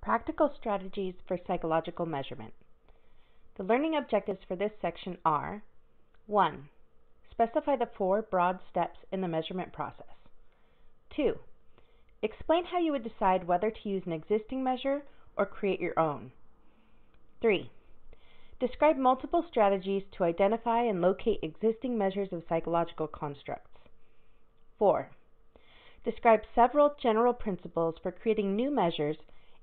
Practical strategies for psychological measurement. The learning objectives for this section are: 1. Specify the 4 broad steps in the measurement process. 2. Explain how you would decide whether to use an existing measure or create your own. 3. Describe multiple strategies to identify and locate existing measures of psychological constructs. 4. Describe several general principles for creating new measures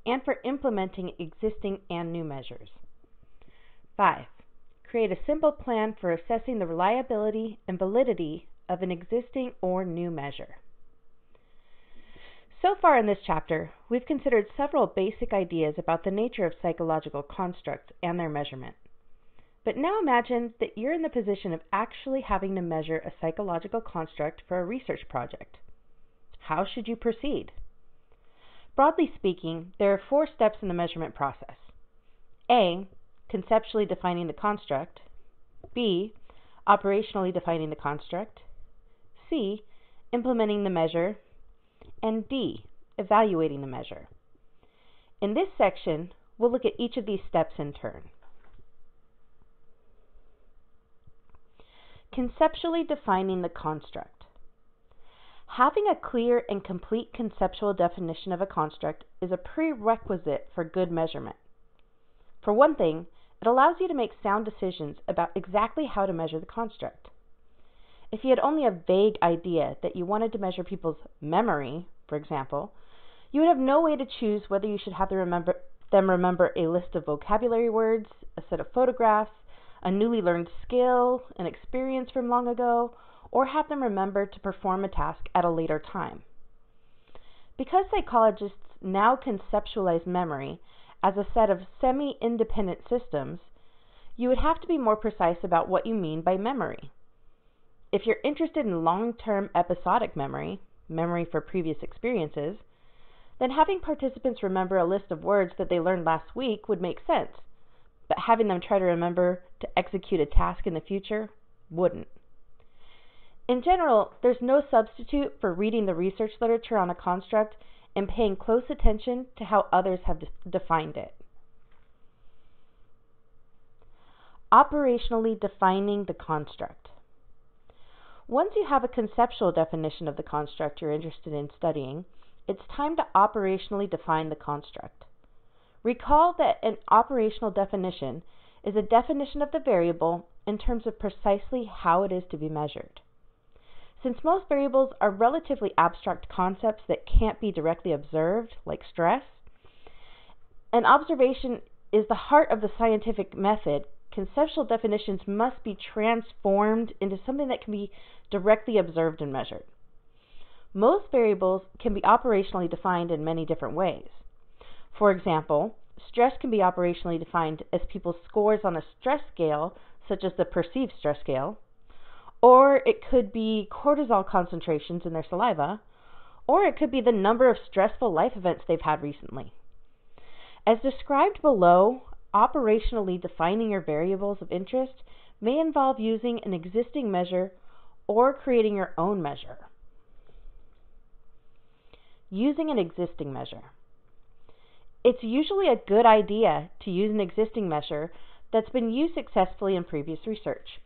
and for implementing existing and new measures. 5. Create a simple plan for assessing the reliability and validity of an existing or new measure. So far in this chapter, we've considered several basic ideas about the nature of psychological constructs and their measurement. But now imagine that you're in the position of actually having to measure a psychological construct for a research project. How should you proceed? Broadly speaking, there are 4 steps in the measurement process. A. Conceptually defining the construct. B. Operationally defining the construct. C. Implementing the measure. And D. Evaluating the measure. In this section, we'll look at each of these steps in turn. Conceptually defining the construct. Having a clear and complete conceptual definition of a construct is a prerequisite for good measurement. For one thing, it allows you to make sound decisions about exactly how to measure the construct. If you had only a vague idea that you wanted to measure people's memory, for example, you would have no way to choose whether you should have them remember a list of vocabulary words, a set of photographs, a newly learned skill, an experience from long ago, or have them remember to perform a task at a later time. Because psychologists now conceptualize memory as a set of semi-independent systems, you would have to be more precise about what you mean by memory. If you're interested in long-term episodic memory, memory for previous experiences, then having participants remember a list of words that they learned last week would make sense, but having them try to remember to execute a task in the future wouldn't. In general, there's no substitute for reading the research literature on a construct and paying close attention to how others have defined it. Operationally defining the construct. Once you have a conceptual definition of the construct you're interested in studying, it's time to operationally define the construct. Recall that an operational definition is a definition of the variable in terms of precisely how it is to be measured. Since most variables are relatively abstract concepts that can't be directly observed, like stress, an observation is the heart of the scientific method, conceptual definitions must be transformed into something that can be directly observed and measured. Most variables can be operationally defined in many different ways. For example, stress can be operationally defined as people's scores on a stress scale, such as the perceived stress scale, or it could be cortisol concentrations in their saliva, or it could be the number of stressful life events they've had recently. As described below, operationally defining your variables of interest may involve using an existing measure or creating your own measure. Using an existing measure. It's usually a good idea to use an existing measure that's been used successfully in previous research.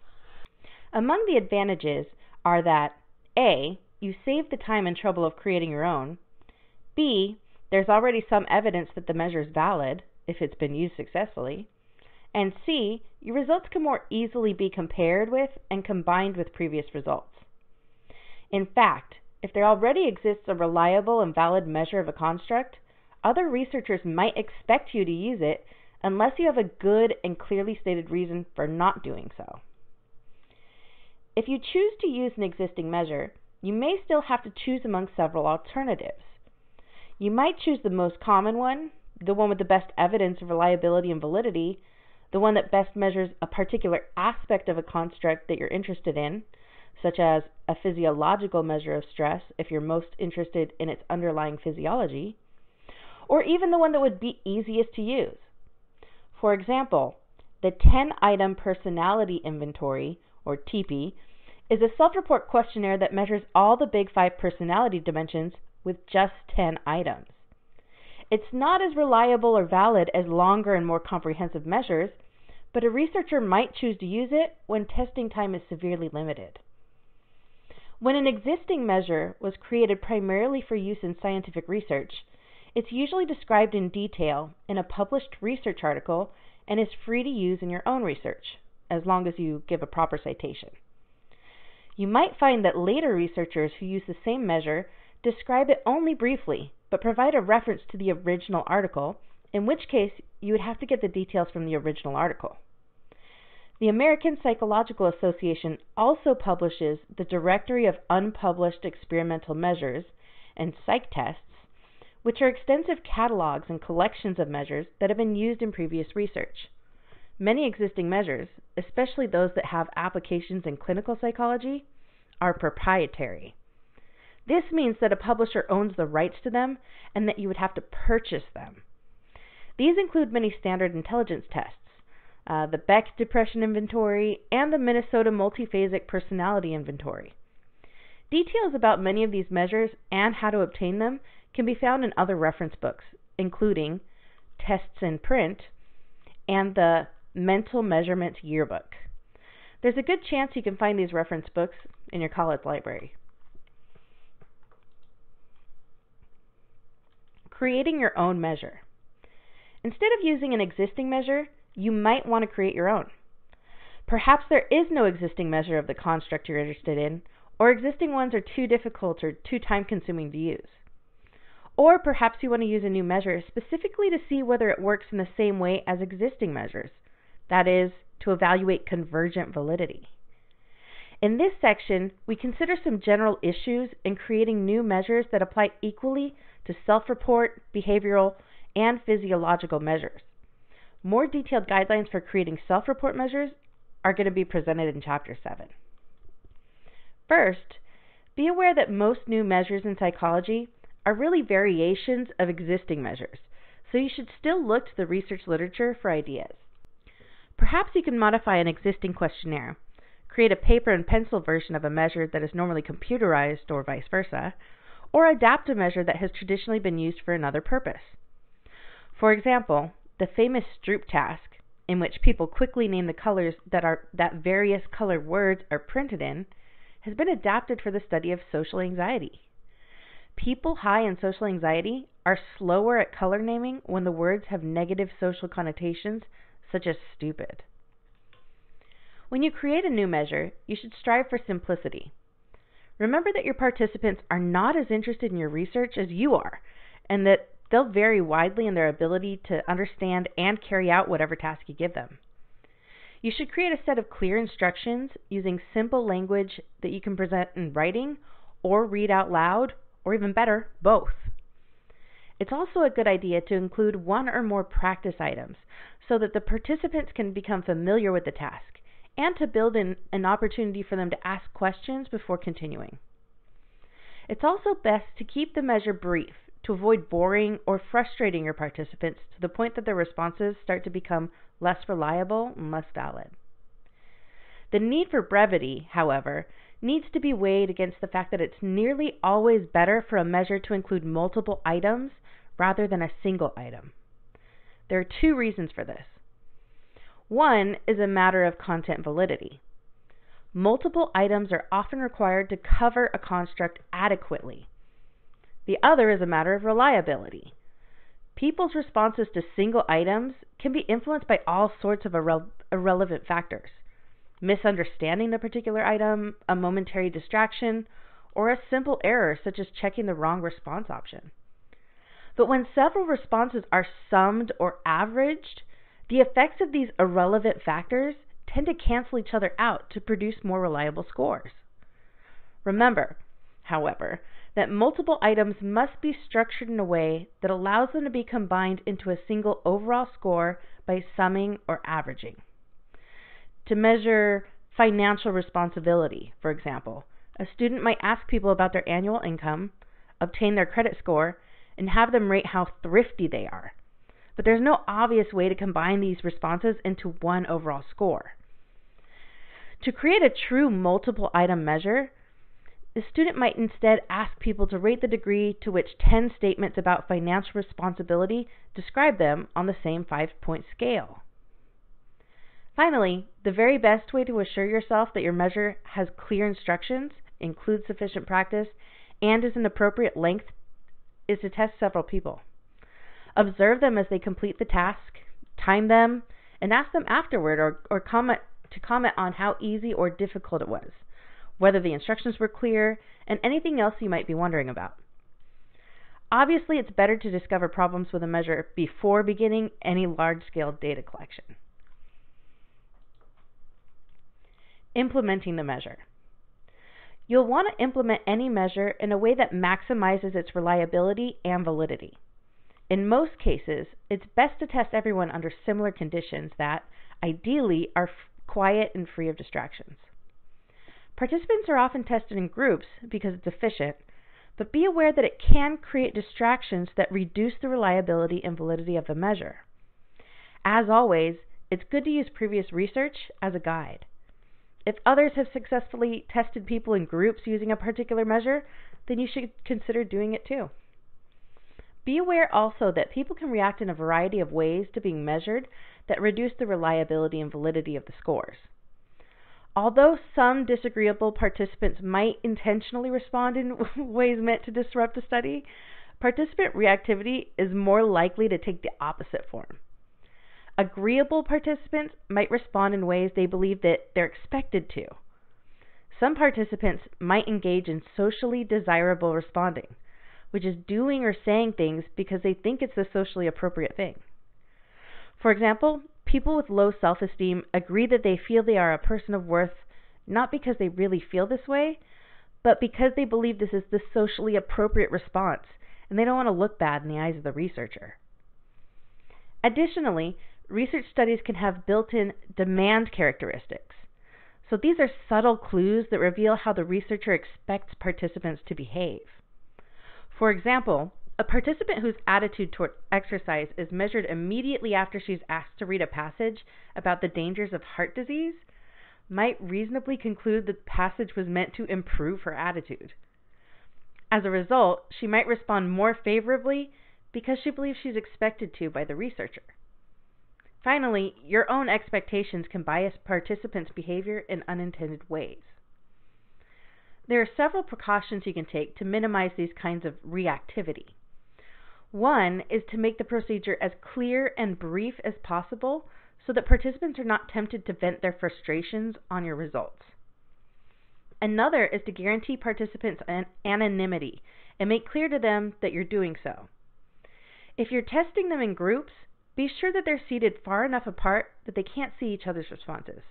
Among the advantages are that A. You save the time and trouble of creating your own. B. There's already some evidence that the measure is valid if it's been used successfully. And C. Your results can more easily be compared with and combined with previous results. In fact, if there already exists a reliable and valid measure of a construct, other researchers might expect you to use it unless you have a good and clearly stated reason for not doing so. If you choose to use an existing measure, you may still have to choose among several alternatives. You might choose the most common one, the one with the best evidence of reliability and validity, the one that best measures a particular aspect of a construct that you're interested in, such as a physiological measure of stress if you're most interested in its underlying physiology, or even the one that would be easiest to use. For example, the 10-item personality inventory, or TIPI, is a self-report questionnaire that measures all the big 5 personality dimensions with just 10 items. It's not as reliable or valid as longer and more comprehensive measures, but a researcher might choose to use it when testing time is severely limited. When an existing measure was created primarily for use in scientific research, it's usually described in detail in a published research article and is free to use in your own research, as long as you give a proper citation. You might find that later researchers who use the same measure describe it only briefly, but provide a reference to the original article, in which case you would have to get the details from the original article. The American Psychological Association also publishes the Directory of Unpublished Experimental Measures and psych tests, which are extensive catalogs and collections of measures that have been used in previous research. Many existing measures, especially those that have applications in clinical psychology, are proprietary. This means that a publisher owns the rights to them and that you would have to purchase them. These include many standard intelligence tests, the Beck Depression Inventory, and the Minnesota Multiphasic Personality Inventory. Details about many of these measures and how to obtain them can be found in other reference books, including Tests in Print and the Mental Measurement Yearbook. There's a good chance you can find these reference books in your college library. Creating your own measure. Instead of using an existing measure, you might want to create your own. Perhaps there is no existing measure of the construct you're interested in, or existing ones are too difficult or too time-consuming to use. Or perhaps you want to use a new measure specifically to see whether it works in the same way as existing measures, that is, to evaluate convergent validity. In this section, we consider some general issues in creating new measures that apply equally to self-report, behavioral, and physiological measures. More detailed guidelines for creating self-report measures are going to be presented in Chapter 7. First, be aware that most new measures in psychology are really variations of existing measures, so you should still look to the research literature for ideas. Perhaps you can modify an existing questionnaire, create a paper and pencil version of a measure that is normally computerized or vice versa, or adapt a measure that has traditionally been used for another purpose. For example, the famous Stroop task, in which people quickly name the colors that various colored words are printed in, has been adapted for the study of social anxiety. People high in social anxiety are slower at color naming when the words have negative social connotations, such as stupid. When you create a new measure, you should strive for simplicity. Remember that your participants are not as interested in your research as you are, and that they'll vary widely in their ability to understand and carry out whatever task you give them. You should create a set of clear instructions using simple language that you can present in writing or read out loud, or even better, both. It's also a good idea to include one or more practice items so that the participants can become familiar with the task and to build in an opportunity for them to ask questions before continuing. It's also best to keep the measure brief to avoid boring or frustrating your participants to the point that their responses start to become less reliable and less valid. The need for brevity, however, needs to be weighed against the fact that it's nearly always better for a measure to include multiple items rather than a single item. There are two reasons for this. One is a matter of content validity. Multiple items are often required to cover a construct adequately. The other is a matter of reliability. People's responses to single items can be influenced by all sorts of irrelevant factors. Misunderstanding the particular item, a momentary distraction, or a simple error such as checking the wrong response option. But when several responses are summed or averaged, the effects of these irrelevant factors tend to cancel each other out to produce more reliable scores. Remember, however, that multiple items must be structured in a way that allows them to be combined into a single overall score by summing or averaging. To measure financial responsibility, for example, a student might ask people about their annual income, obtain their credit score, and have them rate how thrifty they are. But there's no obvious way to combine these responses into one overall score. To create a true multiple item measure, the student might instead ask people to rate the degree to which 10 statements about financial responsibility describe them on the same 5-point scale. Finally, the very best way to assure yourself that your measure has clear instructions, includes sufficient practice, and is an appropriate length is to test several people. Observe them as they complete the task, time them, and ask them afterward or comment on how easy or difficult it was, whether the instructions were clear, and anything else you might be wondering about. Obviously, it's better to discover problems with a measure before beginning any large-scale data collection. Implementing the measure. You'll want to implement any measure in a way that maximizes its reliability and validity. In most cases, it's best to test everyone under similar conditions that, ideally, are quiet and free of distractions. Participants are often tested in groups because it's efficient, but be aware that it can create distractions that reduce the reliability and validity of the measure. As always, it's good to use previous research as a guide. If others have successfully tested people in groups using a particular measure, then you should consider doing it too. Be aware also that people can react in a variety of ways to being measured that reduce the reliability and validity of the scores. Although some disagreeable participants might intentionally respond in ways meant to disrupt the study, participant reactivity is more likely to take the opposite form. Agreeable participants might respond in ways they believe that they're expected to. Some participants might engage in socially desirable responding, which is doing or saying things because they think it's the socially appropriate thing. For example, people with low self-esteem agree that they feel they are a person of worth not because they really feel this way, but because they believe this is the socially appropriate response, and they don't want to look bad in the eyes of the researcher. Additionally, research studies can have built-in demand characteristics. So these are subtle clues that reveal how the researcher expects participants to behave. For example, a participant whose attitude toward exercise is measured immediately after she's asked to read a passage about the dangers of heart disease might reasonably conclude the passage was meant to improve her attitude. As a result, she might respond more favorably because she believes she's expected to by the researcher. Finally, your own expectations can bias participants' behavior in unintended ways. There are several precautions you can take to minimize these kinds of reactivity. One is to make the procedure as clear and brief as possible so that participants are not tempted to vent their frustrations on your results. Another is to guarantee participants anonymity and make clear to them that you're doing so. If you're testing them in groups, be sure that they're seated far enough apart that they can't see each other's responses.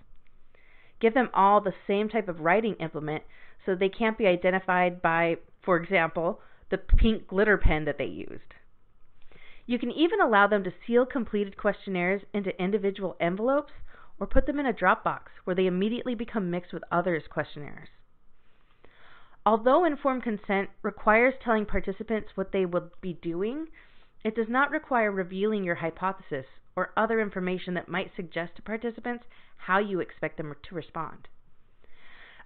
Give them all the same type of writing implement so they can't be identified by, for example, the pink glitter pen that they used. You can even allow them to seal completed questionnaires into individual envelopes or put them in a Dropbox where they immediately become mixed with others' questionnaires. Although informed consent requires telling participants what they will be doing, it does not require revealing your hypothesis or other information that might suggest to participants how you expect them to respond.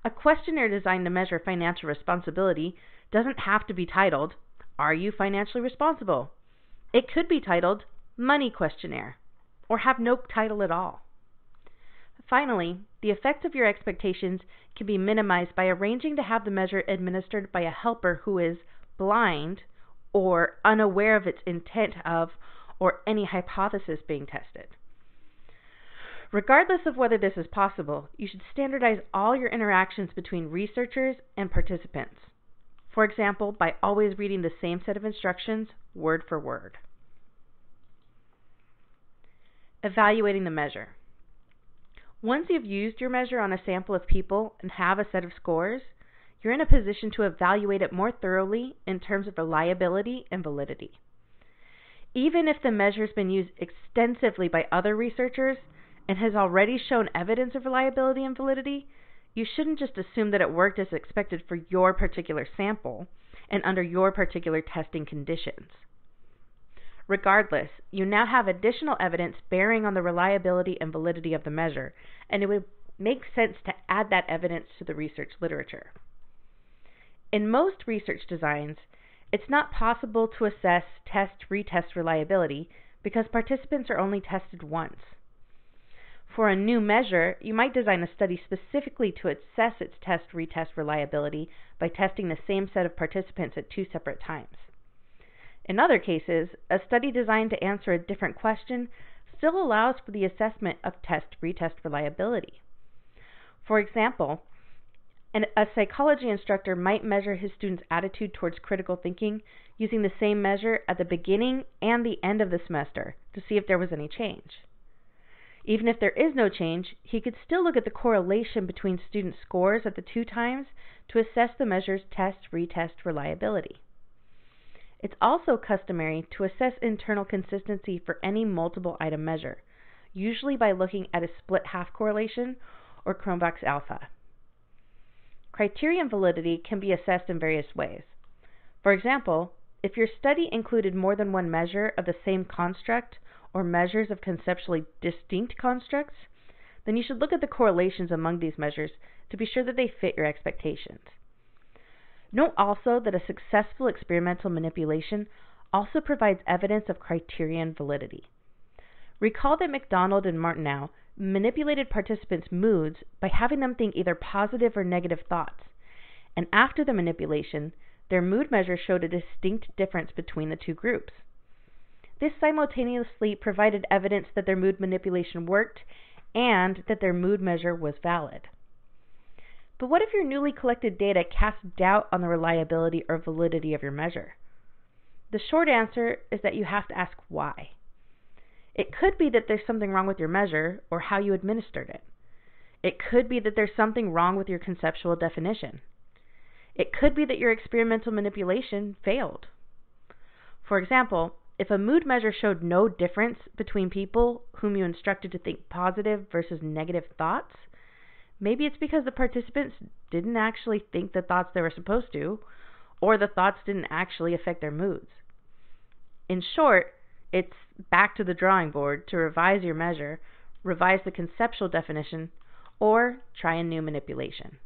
A questionnaire designed to measure financial responsibility doesn't have to be titled, "Are you financially responsible?" It could be titled, "Money Questionnaire," or have no title at all. Finally, the effects of your expectations can be minimized by arranging to have the measure administered by a helper who is blind or unaware of its intent of or any hypothesis being tested. Regardless of whether this is possible, you should standardize all your interactions between researchers and participants. For example, by always reading the same set of instructions word for word. Evaluating the measure. Once you've used your measure on a sample of people and have a set of scores, you're in a position to evaluate it more thoroughly in terms of reliability and validity. Even if the measure has been used extensively by other researchers and has already shown evidence of reliability and validity, you shouldn't just assume that it worked as expected for your particular sample and under your particular testing conditions. Regardless, you now have additional evidence bearing on the reliability and validity of the measure, and it would make sense to add that evidence to the research literature. In most research designs, it's not possible to assess test-retest reliability because participants are only tested once. For a new measure, you might design a study specifically to assess its test-retest reliability by testing the same set of participants at 2 separate times. In other cases, a study designed to answer a different question still allows for the assessment of test-retest reliability. For example, a psychology instructor might measure his students' attitude towards critical thinking using the same measure at the beginning and the end of the semester to see if there was any change. Even if there is no change, he could still look at the correlation between student scores at the 2 times to assess the measure's test-retest reliability. It's also customary to assess internal consistency for any multiple item measure, usually by looking at a split half correlation or Cronbach's alpha. Criterion validity can be assessed in various ways. For example, if your study included more than one measure of the same construct or measures of conceptually distinct constructs, then you should look at the correlations among these measures to be sure that they fit your expectations. Note also that a successful experimental manipulation also provides evidence of criterion validity. Recall that McDonald and Martineau manipulated participants' moods by having them think either positive or negative thoughts, and after the manipulation, their mood measure showed a distinct difference between the 2 groups. This simultaneously provided evidence that their mood manipulation worked and that their mood measure was valid. But what if your newly collected data casts doubt on the reliability or validity of your measure? The short answer is that you have to ask why. It could be that there's something wrong with your measure or how you administered it. It could be that there's something wrong with your conceptual definition. It could be that your experimental manipulation failed. For example, if a mood measure showed no difference between people whom you instructed to think positive versus negative thoughts, maybe it's because the participants didn't actually think the thoughts they were supposed to, or the thoughts didn't actually affect their moods. In short, it's back to the drawing board to revise your measure, revise the conceptual definition, or try a new manipulation.